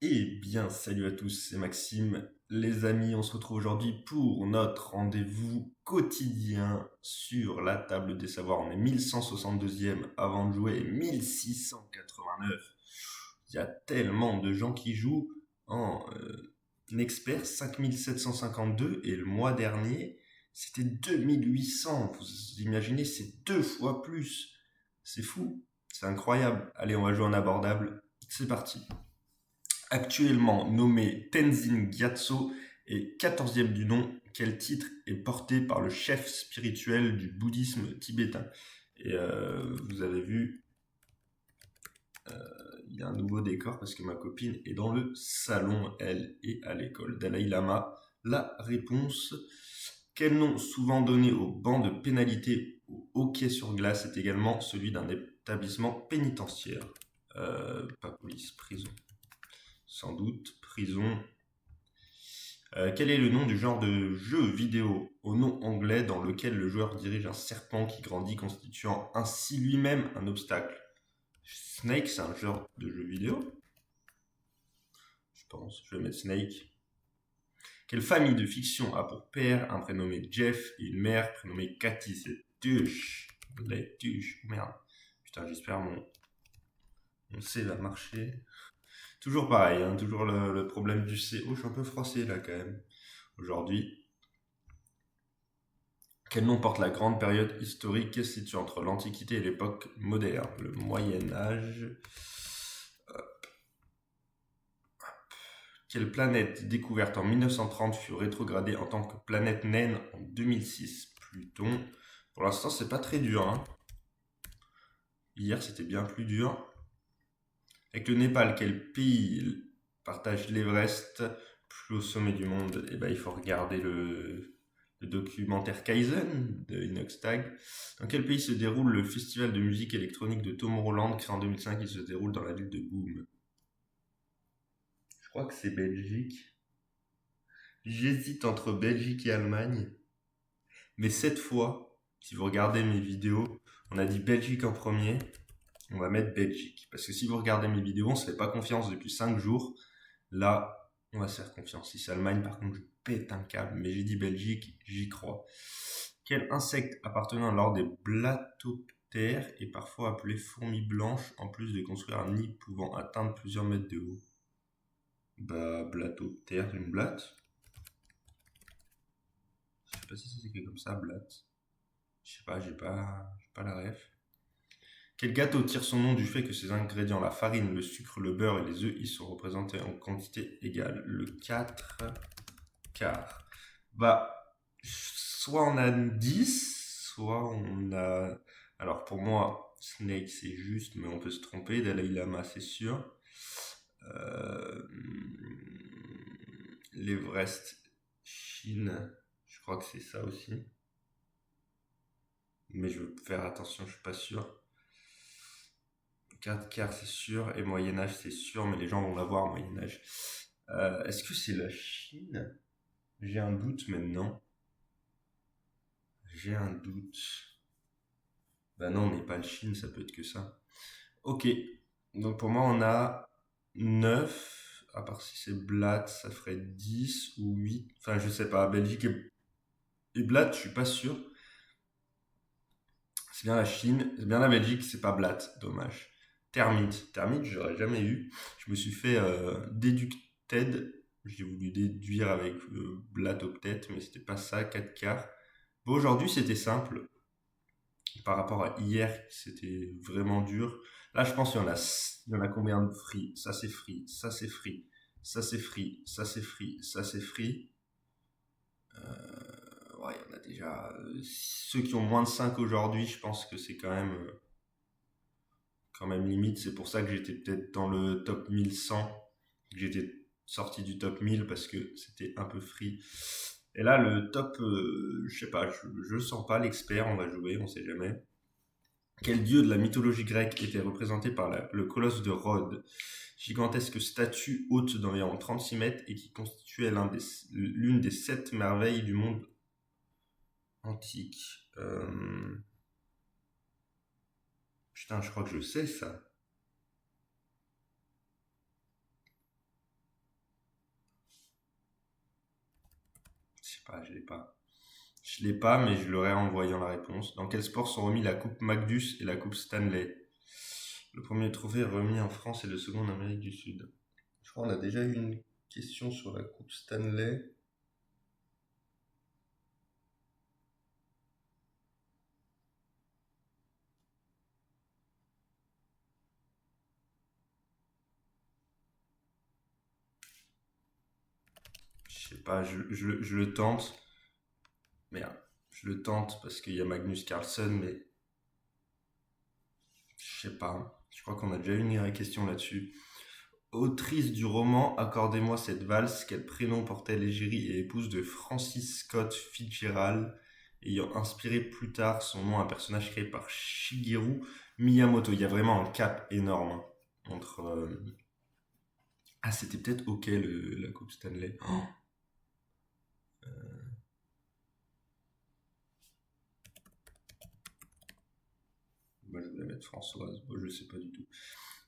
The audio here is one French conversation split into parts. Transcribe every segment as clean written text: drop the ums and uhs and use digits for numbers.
Eh bien, salut à tous, c'est Maxime. Les amis, on se retrouve aujourd'hui pour notre rendez-vous quotidien sur la table des savoirs. On est 1162e avant de jouer et 1689. Il y a tellement de gens qui jouent en expert 5752 et le mois dernier, c'était 2800. Vous imaginez, c'est deux fois plus. C'est fou, c'est incroyable. Allez, on va jouer en abordable. C'est parti. Actuellement nommé Tenzin Gyatso et 14e du nom, quel titre est porté par le chef spirituel du bouddhisme tibétain? Et vous avez vu, il y a un nouveau décor parce que ma copine est dans le salon, elle est à l'école. Dalai Lama, la réponse. Quel nom souvent donné au banc de pénalité au hockey sur glace est également celui d'un établissement pénitentiaire? Pas police, prison. Sans doute, prison. Quel est le nom du genre de jeu vidéo au nom anglais dans lequel le joueur dirige un serpent qui grandit constituant ainsi lui-même un obstacle? Snake, c'est un genre de jeu vidéo? Je pense. Je vais mettre Snake. Quelle famille de fiction a pour père un prénommé Jeff et une mère prénommée Cathy? C'est Tuche. Les Tuche. Merde. Putain, j'espère mon C va marcher. Toujours pareil, hein, toujours le problème du C. Oh, je suis un peu froissé là quand même. Aujourd'hui. Quel nom porte la grande période historique située entre l'Antiquité et l'époque moderne, le Moyen Âge? Quelle planète découverte en 1930 fut rétrogradée en tant que planète naine en 2006? Pluton. Pour l'instant, c'est pas très dur, hein. Hier, c'était bien plus dur. Avec le Népal, quel pays partage l'Everest, plus haut sommet du monde? Eh ben, il faut regarder le documentaire Kaizen de Inoxtag. Dans quel pays se déroule le festival de musique électronique de Tomorrowland créé en 2005? Il se déroule dans la ville de Boom. Je crois que c'est Belgique. J'hésite entre Belgique et Allemagne. Mais cette fois, si vous regardez mes vidéos, on a dit Belgique en premier. On va mettre Belgique. Parce que si vous regardez mes vidéos, on ne se fait pas confiance depuis 5 jours. Là, on va se faire confiance. Si c'est Allemagne, par contre, je pète un câble. Mais j'ai dit Belgique, j'y crois. Quel insecte appartenant à l'ordre des Blatoptères est parfois appelé fourmi blanche, en plus de construire un nid pouvant atteindre plusieurs mètres de haut? Bah, Blatoptère, une blatte. Je sais pas si c'est écrit comme ça, blatte. Je sais pas, j'ai pas la ref. Quel gâteau tire son nom du fait que ses ingrédients, la farine, le sucre, le beurre et les œufs, y sont représentés en quantité égale? Le 4 quarts. Bah, soit on a 10, soit on a... Alors pour moi, Snake c'est juste, mais on peut se tromper. Dalai Lama c'est sûr. Euh, L'Everest, Chine, je crois que c'est ça aussi. Mais je veux faire attention, je suis pas sûr. 4 quarts c'est sûr, et Moyen-Âge c'est sûr, mais les gens vont l'avoir Moyen-Âge. Est-ce que c'est la Chine? J'ai un doute maintenant. J'ai un doute. Bah non, Népal, Chine, ça peut être que ça. Ok, donc pour moi on a 9. À part si c'est Blatt, ça ferait 10 ou 8. Enfin, je sais pas, Belgique et Blatt, je suis pas sûr. C'est bien la Chine, c'est bien la Belgique, c'est pas Blatt, dommage. Termite, j'aurais jamais eu. Je me suis fait déducted. J'ai voulu déduire avec Blatt peut-être, mais c'était pas ça, 4 quarts. Bon, aujourd'hui c'était simple. Par rapport à hier, c'était vraiment dur. Là, je pense qu'il y en a combien de free? Ça c'est free, ça c'est free, ça c'est free, ça c'est free, ça c'est free. Ouais, il y en a déjà. Ceux qui ont moins de 5 aujourd'hui, je pense que c'est quand même limite. C'est pour ça que j'étais peut-être dans le top 1100, que j'étais sorti du top 1000 parce que c'était un peu free. Et là, le top, je sais pas, je sens pas l'expert, on va jouer, on sait jamais. Quel dieu de la mythologie grecque était représenté par le colosse de Rhodes, gigantesque statue haute d'environ 36 mètres et qui constituait l'une des 7 merveilles du monde antique? Putain, je crois que je sais ça. sais pas, je l'ai pas. Je l'ai pas, mais je l'aurai en voyant la réponse. Dans quel sport sont remis la Coupe Magnus et la Coupe Stanley? Le premier trophée est remis en France et le second en Amérique du Sud. Je crois qu'on a déjà eu une question sur la Coupe Stanley. Je sais pas, je le tente. Merde, je le tente parce qu'il y a Magnus Carlsen, mais je sais pas. Je crois qu'on a déjà eu une question là-dessus. Autrice du roman Accordez-moi cette valse, quel prénom portait l'égérie et épouse de Francis Scott Fitzgerald, ayant inspiré plus tard son nom à un personnage créé par Shigeru Miyamoto. Il y a vraiment un cap énorme hein, entre. Ah, c'était peut-être OK la Coupe Stanley. Oh, moi, je voulais mettre Françoise. Bon, je sais pas du tout.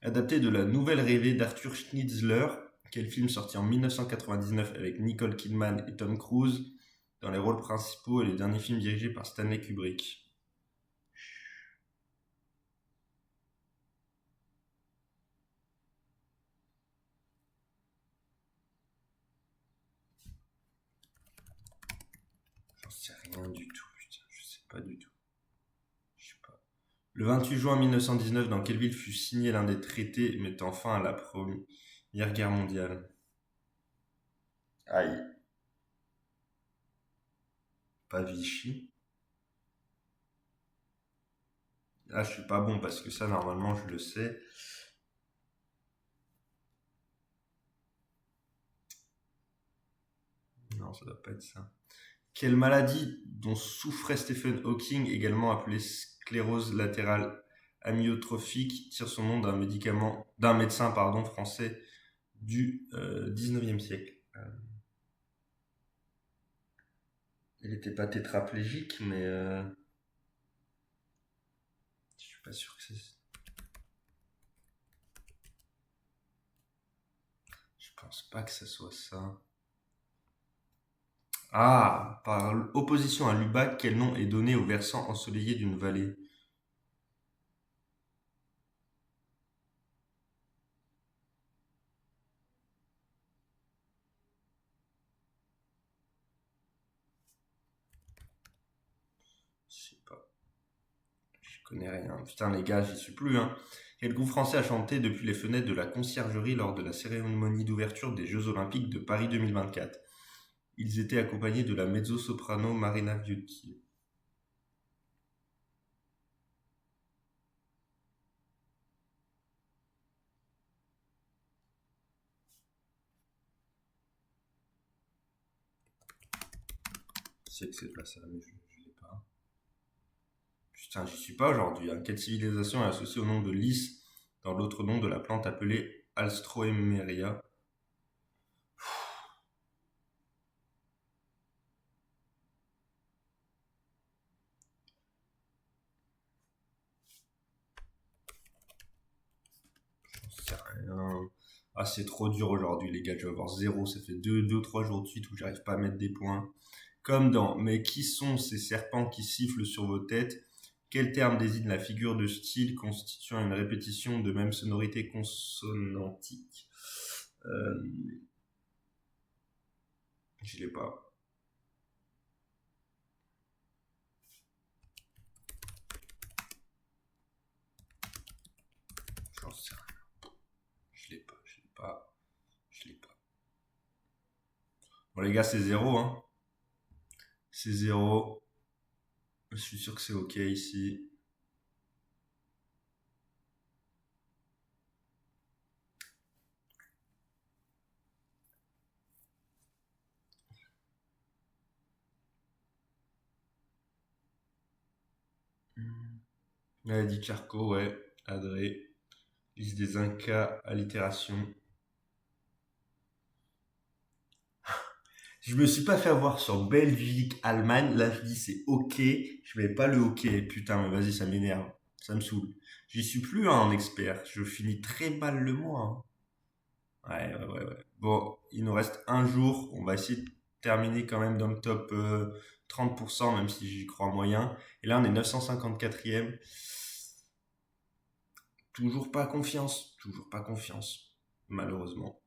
Adapté de la nouvelle rêvée d'Arthur Schnitzler, quel film sorti en 1999 avec Nicole Kidman et Tom Cruise dans les rôles principaux et le dernier film dirigé par Stanley Kubrick. J'en sais rien du tout, putain, je sais pas du tout. Je sais pas. Le 28 juin 1919, dans quelle ville fut signé l'un des traités mettant fin à la Première Guerre mondiale? Aïe, pas Vichy. Là, je suis pas bon parce que ça, normalement, je le sais. Non, ça doit pas être ça. Quelle maladie dont souffrait Stephen Hawking, également appelée sclérose latérale amyotrophique, tire son nom d'un médecin français du 19e siècle. Il n'était pas tétraplégique, mais je suis pas sûr que c'est. Je pense pas que ce soit ça. Ah, par opposition à Lubac, quel nom est donné au versant ensoleillé d'une vallée? Je sais pas. Je connais rien. Putain, les gars, j'y suis plus, hein. Quel groupe français a chanté depuis les fenêtres de la conciergerie lors de la cérémonie d'ouverture des Jeux Olympiques de Paris 2024? Ils étaient accompagnés de la mezzo-soprano Marina Viotti. Je sais que c'est pas ça, mais je l'ai pas. Putain, j'y suis pas aujourd'hui, hein. Quelle civilisation est associée au nom de lys dans l'autre nom de la plante appelée Alstroemeria? J'en sais rien. Ah, c'est trop dur aujourd'hui, les gars. Je vais avoir zéro. Ça fait deux, 3 jours de suite où j'arrive pas à mettre des points. Comme dans Mais qui sont ces serpents qui sifflent sur vos têtes? Quel terme désigne la figure de style constituant une répétition de même sonorité consonantique? Euh, je l'ai pas. J'en sais rien. Je l'ai pas. Je l'ai pas. Je l'ai pas. Bon, les gars, c'est zéro, hein. C'est zéro. Je suis sûr que c'est OK ici. Maladie Charcot, ouais. Adré. Liste des Incas, allitération. Je me suis pas fait avoir sur Belgique, Allemagne. Là, je dis c'est OK. Je mets pas le OK. Putain, mais vas-y, ça m'énerve. Ça me saoule. J'y suis plus hein, en expert. Je finis très mal le mois, hein. Ouais, ouais, ouais, ouais. Bon, il nous reste un jour. On va essayer de terminer quand même dans le top 30%, même si j'y crois moyen. Et là, on est 954e. Toujours pas confiance, malheureusement.